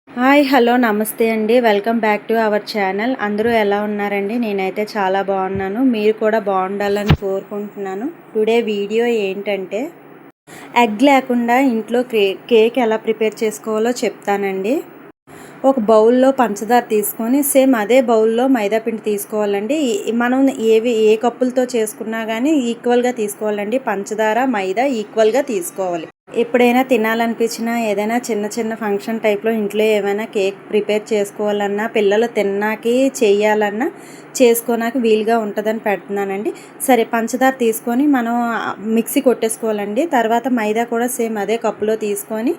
Hi hello నమస్తే అండి. Welcome back to our channel. అందరూ ఎలా ఉన్నారండి? నేనైతే చాలా బాగున్నాను. మీరు కూడా బాగుండాలని కోరుకుంటున్నాను. టుడే వీడియో ఏంటంటే ఎగ్ లేకుండా ఇంట్లో కేక్ ఎలా ప్రిపేర్ చేసుకోవాలో చెప్తానండి. ఒక బౌల్లో పంచదార తీసుకొని సేమ్ అదే బౌల్లో మైదా పిండి తీసుకోవాలండి. మనం ఏ కప్పులతో చేసుకున్నా కానీ ఈక్వల్గా తీసుకోవాలండి. పంచదార మైదా ఈక్వల్గా తీసుకోవాలి. ఎప్పుడైనా తినాలనిపించినా ఏదైనా చిన్న చిన్న ఫంక్షన్ టైప్లో ఇంట్లో ఏమైనా కేక్ ప్రిపేర్ చేసుకోవాలన్నా పిల్లలు తిన్నాకి చేయాలన్నా చేసుకోనాక వీలుగా ఉంటుందని పెడుతున్నానండి. సరే పంచదార తీసుకొని మనం మిక్సీ కొట్టేసుకోవాలండి. తర్వాత మైదా కూడా సేమ్ అదే కప్పులో తీసుకొని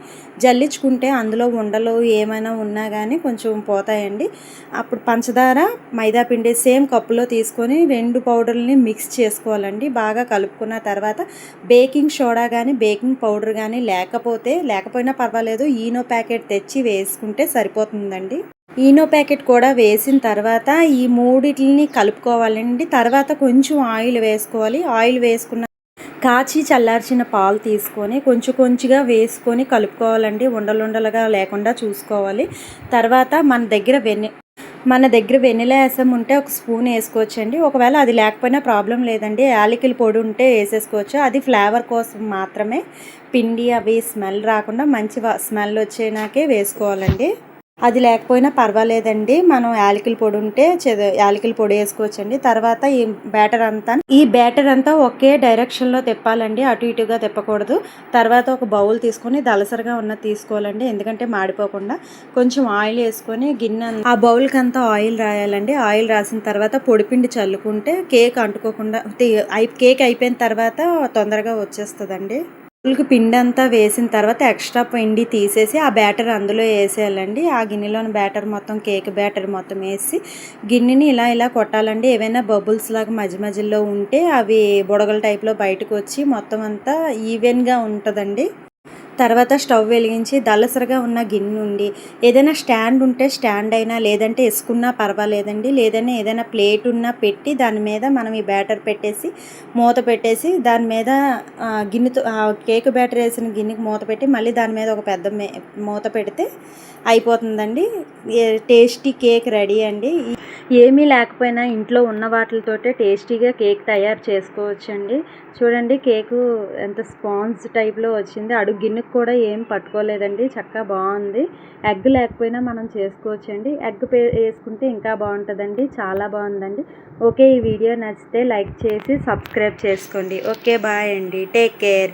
జల్లించుకుంటే అందులో ఉండలు ఏమైనా ఉన్నా కానీ కొంచెం పోతాయండి. అప్పుడు పంచదార మైదా పిండి సేమ్ కప్పులో తీసుకొని 2 పౌడర్లని మిక్స్ చేసుకోవాలండి. బాగా కలుపుకున్న తర్వాత బేకింగ్ సోడా కానీ బేకింగ్ పౌడర్ కానీ లేకపోయినా పర్వాలేదు, ఈనో ప్యాకెట్ తెచ్చి వేసుకుంటే సరిపోతుందండి. ఈనో ప్యాకెట్ కూడా వేసిన తర్వాత ఈ మూడిటిని కలుపుకోవాలండి. తర్వాత కొంచెం ఆయిల్ వేసుకోవాలి. ఆయిల్ వేసుకున్న కాచి చల్లార్చిన పాలు తీసుకొని కొంచెంగా వేసుకొని కలుపుకోవాలండి. ఉండలుగా లేకుండా చూసుకోవాలి. తర్వాత మన దగ్గర వెనిలా ఎసెన్స్ ఉంటే ఒక స్పూన్ వేసుకోవచ్చండి. ఒకవేళ అది లేకపోయినా ప్రాబ్లం లేదండి. యాలకుల పొడి ఉంటే వేసేసుకోవచ్చు. అది ఫ్లేవర్ కోసం మాత్రమే. పిండి అవి స్మెల్ రాకుండా మంచి స్మెల్ వచ్చేనాకే వేసుకోవాలండి. అది లేకపోయినా పర్వాలేదండి. మనం యాలకుల పొడి ఉంటే యాలకుల పొడి వేసుకోవచ్చండి. తర్వాత ఈ బ్యాటర్ అంతా ఒకే డైరెక్షన్లో తిప్పాలండి. అటు ఇటుగా తిప్పకూడదు. తర్వాత ఒక బౌల్ తీసుకొని దలసరిగా ఉన్నది తీసుకోవాలండి. ఎందుకంటే మాడిపోకుండా కొంచెం ఆయిల్ వేసుకొని ఆ బౌల్కి అంతా ఆయిల్ రాయాలండి. ఆయిల్ రాసిన తర్వాత పొడిపిండి చల్లుకుంటే కేక్ అంటుకోకుండా కేక్ అయిపోయిన తర్వాత తొందరగా వచ్చేస్తుందండి. బౌల్కి పిండి అంతా వేసిన తర్వాత ఎక్స్ట్రా పిండి తీసేసి ఆ బ్యాటర్ అందులో వేసేయాలండి. ఆ గిన్నెలోని బ్యాటర్ మొత్తం కేక్ బ్యాటర్ మొత్తం వేసి గిన్నెని ఇలా కొట్టాలండి. ఏవైనా బబుల్స్ లాగా మధ్యలో ఉంటే అవి బుడగల టైప్లో బయటకు వచ్చి మొత్తం అంతా ఈవెన్గా ఉంటుందండి. తర్వాత స్టవ్ వెలిగించి దలసరిగా ఉన్న గిన్నె నుండి ఏదైనా స్టాండ్ ఉంటే స్టాండ్ అయినా లేదంటే వేసుకున్నా పర్వాలేదండి. లేదంటే ఏదైనా ప్లేట్ ఉన్నా పెట్టి దాని మీద మనం ఈ బ్యాటర్ పెట్టేసి మూత పెట్టేసి దాని మీద గిన్నెతో కేక్ బ్యాటర్ వేసిన గిన్నెకి మూత పెట్టి మళ్ళీ దాని మీద ఒక పెద్ద మూత పెడితే అయిపోతుందండి. టేస్టీ కేక్ రెడీ అండి. ఏమీ లేకపోయినా ఇంట్లో ఉన్న వాటితోటే టేస్టీగా కేక్ తయారు చేసుకోవచ్చండి. చూడండి కేకు ఎంత స్పాంజ్ టైప్లో వచ్చింది. అడుగు గిన్నెకు కూడా ఏం పట్టుకోలేదండి. చక్కగా బాగుంది. ఎగ్ లేకపోయినా మనం చేసుకోవచ్చండి. ఎగ్ వేసుకుంటే ఇంకా బాగుంటుందండి. చాలా బాగుందండి. ఓకే, ఈ వీడియో నచ్చితే లైక్ చేసి సబ్స్క్రైబ్ చేసుకోండి. ఓకే, బాయ్ అండి. Take care.